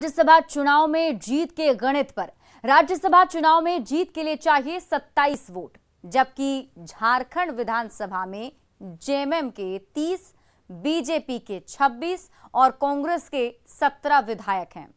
राज्यसभा चुनाव में जीत के गणित पर राज्यसभा चुनाव में जीत के लिए चाहिए 27 वोट, जबकि झारखंड विधानसभा में जेएमएम के 30, बीजेपी के 26 और कांग्रेस के 17 विधायक हैं।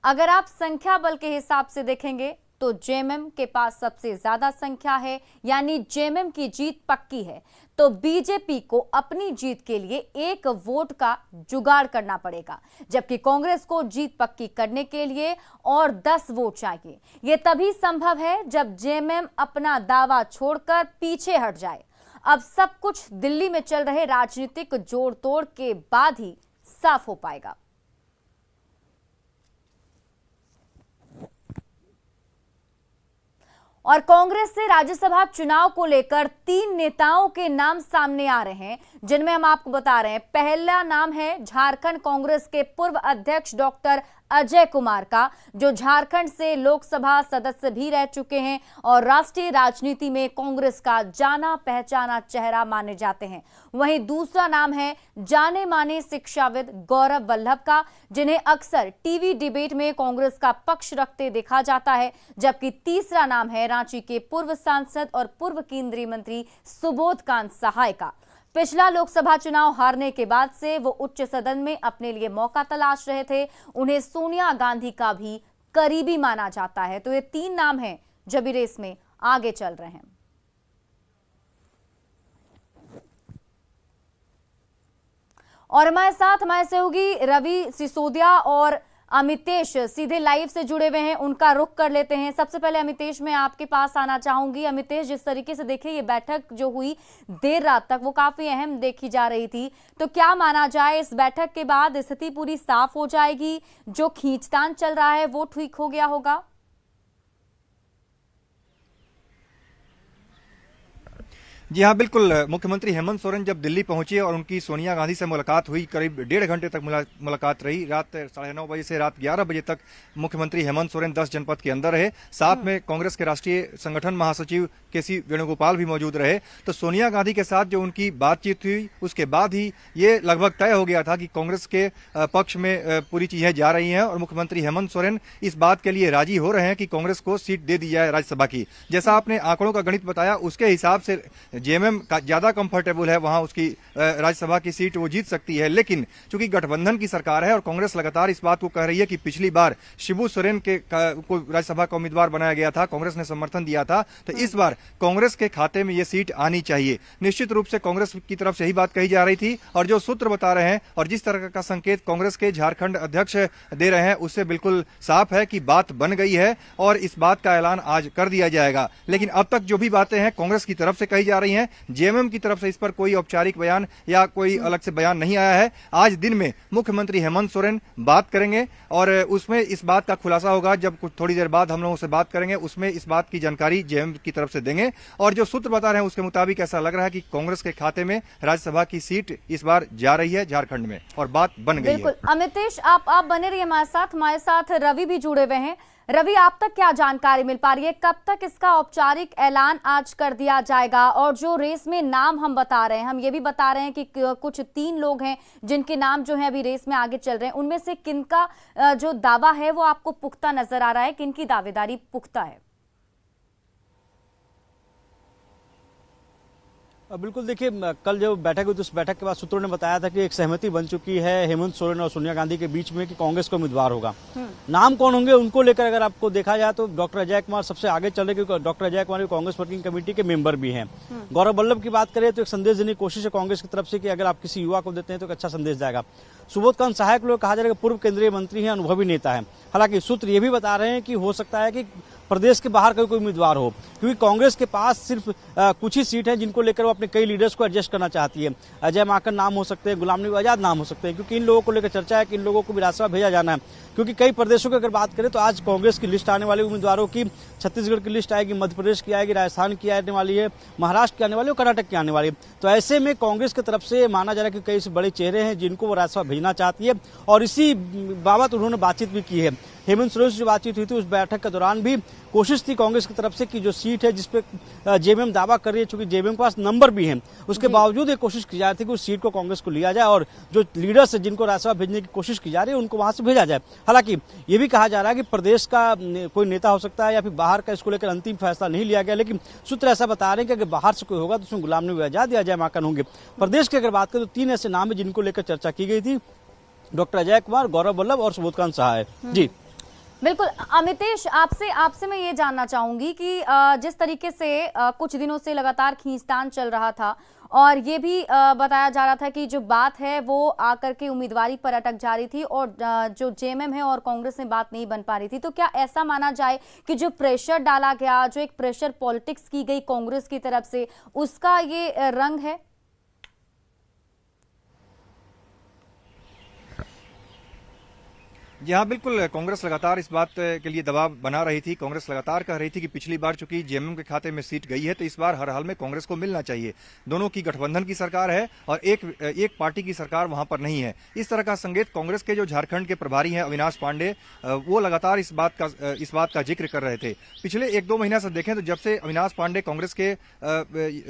अगर आप संख्या बल के हिसाब से देखेंगे तो जेएमएम के पास सबसे ज्यादा संख्या है, यानी जेएमएम की जीत पक्की है। तो बीजेपी को अपनी जीत के लिए 1 वोट का जुगाड़ करना पड़ेगा, जबकि कांग्रेस को जीत पक्की करने के लिए और 10 वोट चाहिए। यह तभी संभव है जब जेएमएम अपना दावा छोड़कर पीछे हट जाए। अब सब कुछ दिल्ली में चल रहे राजनीतिक जोड़ तोड़ के बाद ही साफ हो पाएगा। और कांग्रेस से राज्यसभा चुनाव को लेकर 3 नेताओं के नाम सामने आ रहे हैं, जिनमें हम आपको बता रहे हैं। पहला नाम है झारखंड कांग्रेस के पूर्व अध्यक्ष डॉक्टर अजय कुमार का, जो झारखंड से लोकसभा सदस्य भी रह चुके हैं और राष्ट्रीय राजनीति में कांग्रेस का जाना पहचाना चेहरा माने जाते हैं। वहीं दूसरा नाम है जाने माने शिक्षाविद गौरव वल्लभ का, जिन्हें अक्सर टीवी डिबेट में कांग्रेस का पक्ष रखते देखा जाता है। जबकि तीसरा नाम है रांची के पूर्व सांसद और पूर्व केंद्रीय मंत्री सुबोधकांत सहाय का। पिछला लोकसभा चुनाव हारने के बाद से वो उच्च सदन में अपने लिए मौका तलाश रहे थे। उन्हें सोनिया गांधी का भी करीबी माना जाता है। तो ये 3 नाम हैं जो भी रेस में आगे चल रहे हैं। और हमारे से होगी रवि सिसोदिया और अमितेश सीधे लाइव से जुड़े हुए हैं, उनका रुख कर लेते हैं। सबसे पहले अमितेश, मैं आपके पास आना चाहूंगी। अमितेश, जिस तरीके से देखिए ये बैठक जो हुई देर रात तक, वो काफी अहम देखी जा रही थी, तो क्या माना जाए इस बैठक के बाद स्थिति पूरी साफ हो जाएगी? जो खींचतान चल रहा है वो ठीक हो गया होगा? जी हाँ, बिल्कुल। मुख्यमंत्री हेमंत सोरेन जब दिल्ली पहुंचे और उनकी सोनिया गांधी से मुलाकात हुई, करीब 1.5 घंटे तक मुलाकात रही। रात 9:30 बजे से रात 11 बजे तक मुख्यमंत्री हेमंत सोरेन 10 जनपद के अंदर रहे। साथ में कांग्रेस के राष्ट्रीय संगठन महासचिव केसी वेणुगोपाल भी मौजूद रहे। तो सोनिया गांधी के साथ जो उनकी बातचीत हुई, उसके बाद ही ये लगभग तय हो गया था कि कांग्रेस के पक्ष में पूरी चीजें जा रही हैं और मुख्यमंत्री हेमंत सोरेन इस बात के लिए राजी हो रहे हैं कि कांग्रेस को सीट दे दी जाए राज्यसभा की। जैसा आपने आंकड़ों का गणित बताया, उसके हिसाब से जेएमएम का ज्यादा कंफर्टेबल है, वहां उसकी राज्यसभा की सीट वो जीत सकती है। लेकिन चूंकि गठबंधन की सरकार है और कांग्रेस लगातार इस बात को कह रही है कि पिछली बार शिबू सोरेन को राज्यसभा का उम्मीदवार बनाया गया था, कांग्रेस ने समर्थन दिया था, तो इस बार कांग्रेस के खाते में ये सीट आनी चाहिए। निश्चित रूप से कांग्रेस की तरफ से ही बात कही जा रही थी और जो सूत्र बता रहे हैं और जिस तरह का संकेत कांग्रेस के झारखंड अध्यक्ष दे रहे हैं, उससे बिल्कुल साफ है कि बात बन गई है और इस बात का ऐलान आज कर दिया जाएगा। लेकिन अब तक जो भी बातें हैं कांग्रेस की तरफ से कही जा रही हैं, जेएमएम की तरफ से इस पर कोई औपचारिक बयान या कोई अलग से बयान नहीं आया है। आज दिन में मुख्यमंत्री हेमंत सोरेन बात करेंगे और उसमें इस बात का खुलासा होगा। जब कुछ थोड़ी देर बाद हम लोगों से बात करेंगे, उसमें इस बात की जानकारी जेएमएम की तरफ से देंगे। और जो सूत्र बता रहे हैं उसके मुताबिक ऐसा लग रहा है कि कांग्रेस के खाते में राज्यसभा की सीट इस बार जा रही है झारखंड में और बात बन गई है। बिल्कुल अमितेश, आप बने रहिए हमारे साथ रवि भी जुड़े हुए हैं। रवि, आप तक क्या जानकारी मिल पा रही है? कब तक इसका औपचारिक ऐलान आज कर दिया जाएगा? और जो रेस में नाम हम बता रहे हैं, हम ये भी बता रहे हैं कि कुछ 3 लोग हैं जिनके नाम जो है अभी रेस में आगे चल रहे हैं, उनमें से किनका जो दावा है वो आपको पुख्ता नजर आ रहा है, किनकी दावेदारी पुख्ता है? बिल्कुल, देखिए कल जो बैठक हुई तो उस बैठक के बाद सूत्रों ने बताया था कि एक सहमति बन चुकी है हेमंत सोरेन और सोनिया गांधी के बीच में कि कांग्रेस का उम्मीदवार होगा। नाम कौन होंगे उनको लेकर अगर आपको देखा जाए तो डॉक्टर अजय कुमार सबसे आगे चल रहे, क्योंकि doctor Ajay Kumar Congress working committee के मेंबर भी हैं। गौरव वल्लभ की बात करें तो एक संदेश देने की कोशिश है कांग्रेस की तरफ से कि अगर आप किसी युवा को देते हैं तो एक अच्छा संदेश जाएगा। सुबोधकांत सहाय को कहा जा रहा है कि पूर्व केंद्रीय मंत्री हैं, अनुभवी नेता है। हालांकि सूत्र ये भी बता रहे हैं कि हो सकता है कि प्रदेश के बाहर का कोई उम्मीदवार हो, क्योंकि कांग्रेस के पास सिर्फ कुछ ही सीट है जिनको लेकर वो अपने कई लीडर्स को एडजस्ट करना चाहती है। अजय माकन नाम हो सकते हैं, गुलाम नबी आजाद नाम हो सकते हैं, क्योंकि इन लोगों को लेकर चर्चा है कि इन लोगों को भी राज्यसभा भेजा जाना है। क्योंकि कई प्रदेशों की अगर बात करें तो आज कांग्रेस की लिस्ट आने वाली उम्मीदवारों की छत्तीसगढ़ की लिस्ट आएगी, मध्य प्रदेश की आएगी, राजस्थान की आने वाली है, महाराष्ट्र की आने वाली है, कर्नाटक की आने वाली है। तो ऐसे में कांग्रेस की तरफ से माना जा रहा है कि कई बड़े चेहरे हैं जिनको वो राज्यसभा भेजना चाहती है और इसी बाबत उन्होंने बातचीत भी की है। हेमंत सोरेन से जो बातचीत हुई थी उस बैठक के दौरान भी कोशिश थी कांग्रेस की तरफ से कि जो सीट है जिसपे जेएमएम दावा कर रही है, चूंकि जेएमएम के पास नंबर भी है, उसके बावजूद ये कोशिश की जा रही थी कि उस सीट को कांग्रेस को लिया जाए और जो लीडर्स है जिनको राज्यसभा भेजने की कोशिश की जा रही है उनको वहां से भेजा जाए। हालांकि ये भी कहा जा रहा है कि प्रदेश का कोई नेता हो सकता है या फिर बाहर का, इसको लेकर अंतिम फैसला नहीं लिया गया, लेकिन सूत्र ऐसा बता रहे हैं कि अगर बाहर से कोई होगा तो उसमें गुलाम नबी आजाद या अजय माकन होंगे। प्रदेश की अगर बात करें तो 3 ऐसे नाम है जिनको लेकर चर्चा की गई थी, डॉक्टर अजय कुमार, गौरव वल्लभ और सुबोधकांत सहाय जी। बिल्कुल अमितेश, आपसे मैं ये जानना चाहूंगी कि जिस तरीके से कुछ दिनों से लगातार खींचतान चल रहा था और ये भी बताया जा रहा था कि जो बात है वो आकर के उम्मीदवारी पर अटक जा रही थी और जो जेएमएम है और कांग्रेस में बात नहीं बन पा रही थी, तो क्या ऐसा माना जाए कि जो प्रेशर डाला गया, जो एक प्रेशर पॉलिटिक्स की गई कांग्रेस की तरफ से, उसका ये रंग है? जी हाँ, बिल्कुल कांग्रेस लगातार इस बात के लिए दबाव बना रही थी। कांग्रेस लगातार कह रही थी कि पिछली बार चूंकि जेएमएम के खाते में सीट गई है तो इस बार हर हाल में कांग्रेस को मिलना चाहिए। दोनों की गठबंधन की सरकार है और एक पार्टी की सरकार वहां पर नहीं है। इस तरह का संकेत कांग्रेस के जो झारखंड के प्रभारी हैं अविनाश पांडे, वो लगातार इस बात का जिक्र कर रहे थे। पिछले 1-2 महीना से देखें तो जब से अविनाश पांडे कांग्रेस के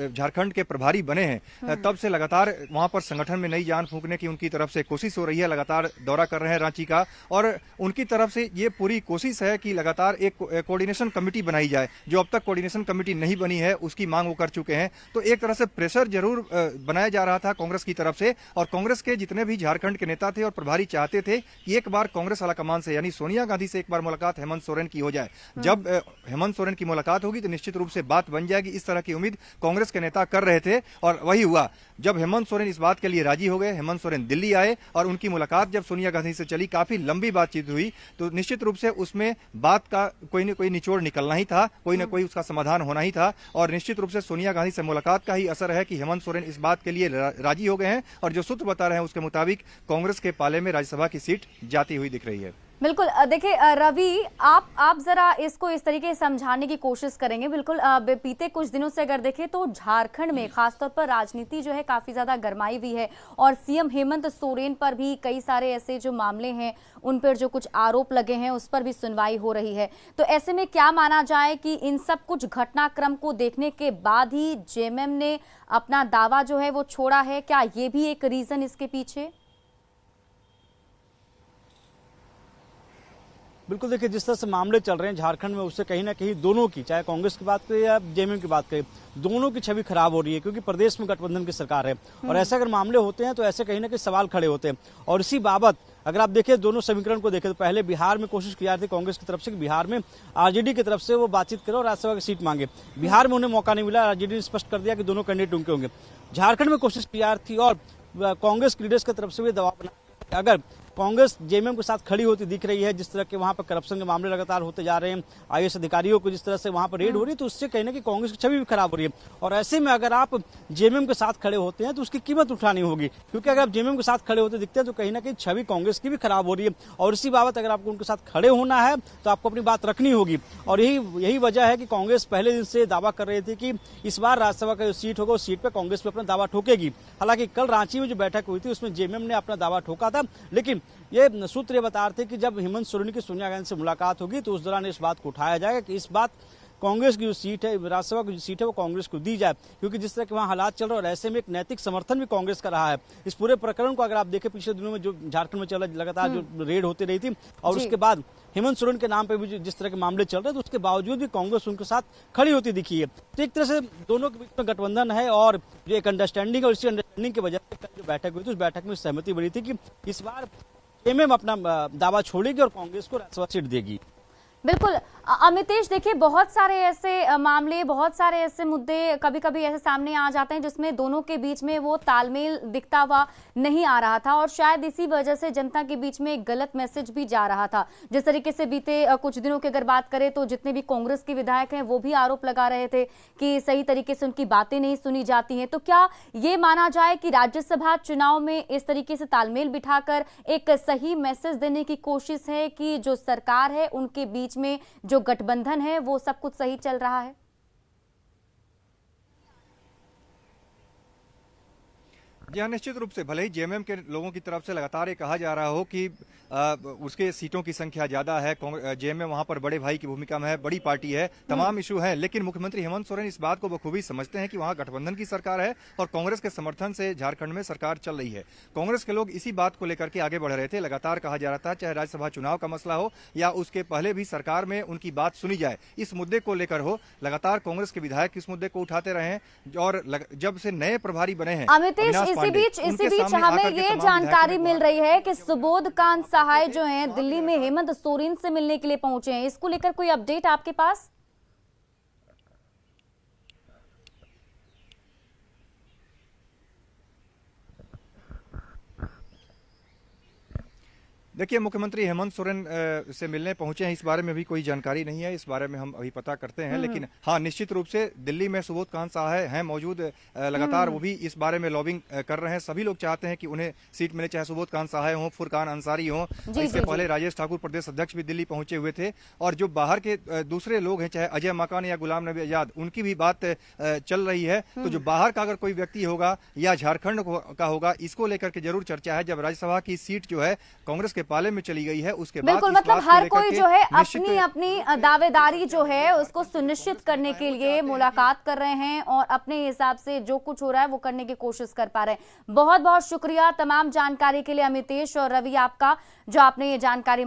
झारखंड के प्रभारी बने हैं तब से लगातार वहां पर संगठन में नई जान फूंकने की उनकी तरफ से कोशिश हो रही है। लगातार दौरा कर रहे हैं रांची का और उनकी तरफ से ये पूरी कोशिश है कि लगातार एक कोऑर्डिनेशन कमेटी बनाई जाए। जो अब तक कोऑर्डिनेशन कमेटी नहीं बनी है उसकी मांग वो कर चुके हैं। तो एक तरह से प्रेशर जरूर बनाया जा रहा था कांग्रेस की तरफ से और कांग्रेस के जितने भी झारखंड के नेता थे और प्रभारी चाहते थे कि एक बार कांग्रेस आलाकमान से यानी सोनिया गांधी से एक बार मुलाकात हेमंत सोरेन की हो जाए। जब हेमंत सोरेन की मुलाकात होगी तो निश्चित रूप से बात बन जाएगी। इस तरह की उम्मीद कांग्रेस के नेता कर रहे थे और वही हुआ। जब हेमंत सोरेन इस बात के लिए राजी हो गए, हेमंत सोरेन दिल्ली आए और उनकी मुलाकात जब सोनिया गांधी से चली, काफी लंबी बातचीत हुई, तो निश्चित रूप से उसमें बात का कोई न कोई निचोड़ निकलना ही था, कोई न कोई उसका समाधान होना ही था। और निश्चित रूप से सोनिया गांधी से मुलाकात का ही असर है कि हेमंत सोरेन इस बात के लिए राजी हो गए हैं और जो सूत्र बता रहे हैं उसके मुताबिक कांग्रेस के पाले में राज्यसभा की सीट जाती हुई दिख रही है। बिल्कुल, देखिए रवि, आप जरा इसको इस तरीके से समझाने की कोशिश करेंगे। बिल्कुल, बीते कुछ दिनों से अगर देखें तो झारखंड में खासतौर पर राजनीति जो है काफी ज्यादा गरमाई हुई है और सीएम हेमंत सोरेन पर भी कई सारे ऐसे जो मामले हैं, उन पर जो कुछ आरोप लगे हैं उस पर भी सुनवाई हो रही है। तो ऐसे में क्या माना जाए कि इन सब कुछ घटनाक्रम को देखने के बाद ही जेएमएम ने अपना दावा जो है वो छोड़ा है? क्या ये भी एक रीजन इसके पीछे? बिल्कुल, देखिए जिस तरह से मामले चल रहे हैं झारखंड में, उससे कहीं ना कहीं दोनों की, चाहे कांग्रेस की बात करें या जेएमएम की बात करें, दोनों की छवि खराब हो रही है क्योंकि प्रदेश में गठबंधन की सरकार है और ऐसे अगर मामले होते हैं तो ऐसे कहीं ना कहीं सवाल खड़े होते हैं। और इसी बाबत अगर आप देखें दोनों समीकरण को देखें तो पहले बिहार में कोशिश की जा रही थी कांग्रेस की तरफ से कि बिहार में आरजेडी की तरफ से वो बातचीत करो और राज्यसभा की सीट मांगे। बिहार में उन्हें मौका नहीं मिला, आरजेडी ने स्पष्ट कर दिया कि दोनों कैंडिडेट उनके होंगे। झारखंड में कोशिश की जा रही थी और कांग्रेस लीडर्स की तरफ से भी दबाव बना, अगर कांग्रेस जेएमएम के साथ खड़ी होती दिख रही है, जिस तरह के वहां पर करप्शन के मामले लगातार होते जा रहे हैं, आईएएस अधिकारियों को जिस तरह से वहां पर रेड हो रही है, तो उससे कहीं ना कहीं कांग्रेस की छवि भी खराब हो रही है। और ऐसे में अगर आप जेएमएम के साथ खड़े होते हैं तो उसकी कीमत उठानी होगी, क्योंकि अगर आप जेएमएम के साथ खड़े होते दिखते हैं तो कहीं ना कहीं छवि कांग्रेस की भी खराब हो रही है। और इसी बाबत अगर आपको उनके साथ खड़े होना है तो आपको अपनी बात रखनी होगी। और यही वजह है कि कांग्रेस पहले दिन से दावा कर रही थी कि इस बार राज्यसभा का जो सीट होगा उस सीट पर कांग्रेस पे अपना दावा ठोकेगी। हालांकि कल रांची में जो बैठक हुई थी उसमें जेएमएम ने अपना दावा ठोका था, लेकिन ये सूत्र ये बता रहे थे कि जब हेमंत सोरेन की सोनिया गांधी से मुलाकात होगी तो उस दौरान इस बात को उठाया जाएगा कि इस बात कांग्रेस की जो सीट है, राज्यसभा की जो सीट है वो कांग्रेस को दी जाए, क्योंकि जिस तरह के वहाँ हालात चल रहे हैं और ऐसे में एक नैतिक समर्थन भी कांग्रेस का रहा है। इस पूरे प्रकरण को अगर आप देखें पिछले दिनों में जो झारखंड में चला लगातार जो रेड होती रही थी और उसके बाद हेमंत सोरेन के नाम पे भी जिस तरह के मामले चल रहे हैं, तो उसके बावजूद भी कांग्रेस उनके साथ खड़ी होती दिखी है। तो एक तरह से दोनों के बीच में गठबंधन है और जो एक अंडरस्टैंडिंग और इसी अंडरस्टैंडिंग की वजह से जो बैठक हुई थी उस बैठक में सहमति बनी थी कि इस बार जेएमएम अपना दावा छोड़ेगी और कांग्रेस को राज्यसभा सीट देगी। बिल्कुल अमितेश, देखिए बहुत सारे ऐसे मामले, बहुत सारे ऐसे मुद्दे कभी कभी ऐसे सामने आ जाते हैं जिसमें दोनों के बीच में वो तालमेल दिखता हुआ नहीं आ रहा था और शायद इसी वजह से जनता के बीच में एक गलत मैसेज भी जा रहा था। जिस तरीके से बीते कुछ दिनों की अगर बात करें तो जितने भी कांग्रेस के विधायक हैं वो भी आरोप लगा रहे थे कि सही तरीके से उनकी बातें नहीं सुनी जाती हैं। तो क्या ये माना जाए कि राज्यसभा चुनाव में इस तरीके से तालमेल बिठाकर एक सही मैसेज देने की कोशिश है कि जो सरकार है उनके बीच में जो गठबंधन है वो सब कुछ सही चल रहा है? जी हाँ, निश्चित रूप से भले ही जेएमएम के लोगों की तरफ से लगातार ये कहा जा रहा हो कि उसके सीटों की संख्या ज्यादा है, जेएमएम वहां पर बड़े भाई की भूमिका में है, बड़ी पार्टी है, तमाम इशू है, लेकिन मुख्यमंत्री हेमंत सोरेन इस बात को बखूबी समझते हैं कि वहां गठबंधन की सरकार है और कांग्रेस के समर्थन से झारखंड में सरकार चल रही है। कांग्रेस के लोग इसी बात को लेकर के आगे बढ़ रहे थे। लगातार कहा जा रहा था, चाहे राज्यसभा चुनाव का मसला हो या उसके पहले भी सरकार में उनकी बात सुनी जाए, इस मुद्दे को लेकर हो, लगातार कांग्रेस के विधायक इस मुद्दे को उठाते रहे हैं और जब से नए प्रभारी बने हैं अमितेश, इसी बीच हमें ये जानकारी मिल रही है कि सुबोध कांत सहाय जो हैं दिल्ली में हेमंत सोरेन से मिलने के लिए पहुंचे हैं। इसको लेकर कोई अपडेट आपके पास? देखिए, मुख्यमंत्री हेमंत सोरेन से मिलने पहुंचे हैं, इस बारे में भी कोई जानकारी नहीं है, इस बारे में हम अभी पता करते हैं। लेकिन हाँ, निश्चित रूप से दिल्ली में सुबोध कांत सहाय हैं मौजूद, लगातार वो भी इस बारे में लॉबिंग कर रहे हैं। सभी लोग चाहते हैं कि उन्हें सीट मिले, चाहे सुबोध कांत सहाय हों, फुरकान अंसारी हों। इससे पहले राजेश ठाकुर प्रदेश अध्यक्ष भी दिल्ली पहुंचे हुए थे और जो बाहर के दूसरे लोग हैं, चाहे अजय माकन या गुलाम नबी आजाद, उनकी भी बात चल रही है। तो जो बाहर का अगर कोई व्यक्ति होगा या झारखंड का होगा, इसको लेकर के जरूर चर्चा है। जब राज्यसभा की सीट जो है कांग्रेस के पाले में चली गई है, उसके बाद बिल्कुल, मतलब हर कोई जो है अपनी अपनी दावेदारी जो है उसको सुनिश्चित करने के लिए मुलाकात कर रहे हैं और अपने हिसाब से जो कुछ हो रहा है वो करने की कोशिश कर पा रहे हैं। बहुत बहुत शुक्रिया तमाम जानकारी के लिए अमितेश और रवि आपका, जो आपने ये जानकारी